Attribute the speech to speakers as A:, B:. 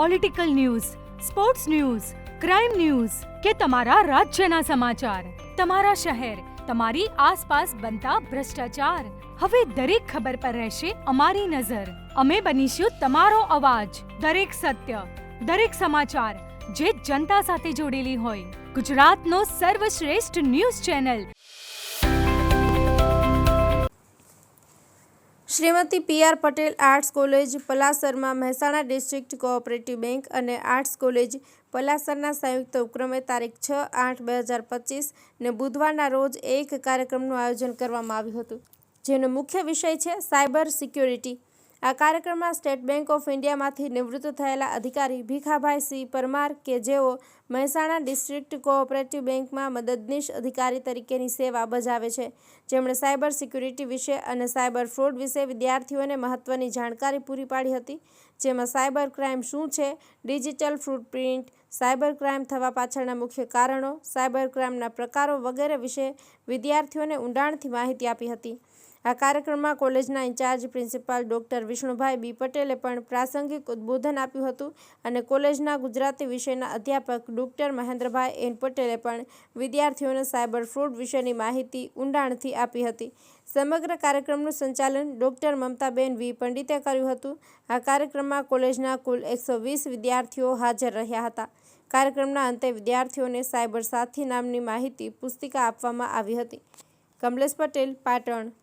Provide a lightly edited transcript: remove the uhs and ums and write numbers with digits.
A: Political news, sports news, crime news કે તમારા રાજ્યના સમાચાર, તમારા શહેર, તમારી આસપાસ બનતા ભ્રષ્ટાચાર, હવે દરેક ખબર પર રહેશે અમારી નજર. અમે બનીશું તમારો અવાજ. દરેક સત્ય, દરેક સમાચાર જે જનતા સાથે જોડેલી હોય. ગુજરાતનો સર્વશ્રેષ્ઠ news channel.
B: Shrimati P R. Patel arts college પલાસરમાં મહેસાણા ડિસ્ટ્રિક્ટ કોઓપરેટિવ બેંક અને આર્ટ્સ કોલેજ પલાસરના સંયુક્ત ઉપક્રમે તારીખ 6/8/2025 ને બુધવારના રોજ એક કાર્યક્રમનું આયોજન કરવામાં આવ્યું હતું, જેનો મુખ્ય વિષય છે સાયબર સિક્યોરિટી. આ કાર્યક્રમમાં સ્ટેટ બેંક ઓફ ઇન્ડિયામાંથી નિવૃત્ત થયેલા અધિકારી ભીખાભાઈ સી પરમાર કે જેઓ મહેસાણા ડિસ્ટ્રિક્ટ કોઓપરેટિવ બેંકમાં મદદનીશ અધિકારી તરીકેની સેવા બજાવે છે, જેમણે સાયબર સિક્યોરિટી વિશે અને સાયબર ફ્રોડ વિશે વિદ્યાર્થીઓને મહત્વની જાણકારી પૂરી પાડી હતી, જેમાં સાયબર ક્રાઇમ શું છે, ડિજિટલ ફૂટપ્રિન્ટ, સાયબર ક્રાઇમ થવા પાછળના મુખ્ય કારણો, સાયબર ક્રાઇમના પ્રકારો વગેરે વિશે વિદ્યાર્થીઓને ઊંડાણથી માહિતી આપી હતી. આ કાર્યક્રમમાં કોલેજના ઇન્ચાર્જ પ્રિન્સિપાલ ડૉક્ટર વિષ્ણુભાઈ બી. પટેલે પણ પ્રાસંગિક ઉદ્બોધન આપ્યું હતું અને કોલેજના ગુજરાતી વિષયના અધ્યાપક ડૉક્ટર મહેન્દ્રભાઈ એન. પટેલે પણ વિદ્યાર્થીઓને સાયબર ફ્રોડ વિશેની માહિતી ઊંડાણથી આપી હતી. સમગ્ર કાર્યક્રમનું સંચાલન ડૉક્ટર મમતાબેન વી. પંડિતે કર્યું હતું. આ કાર્યક્રમમાં કોલેજના કુલ 120 વિદ્યાર્થીઓ હાજર રહ્યા હતા. કાર્યક્રમના અંતે વિદ્યાર્થીઓને સાયબર સાથી નામની માહિતી પુસ્તિકા આપવામાં આવી હતી. કમલેશ પટેલ, પાટણ.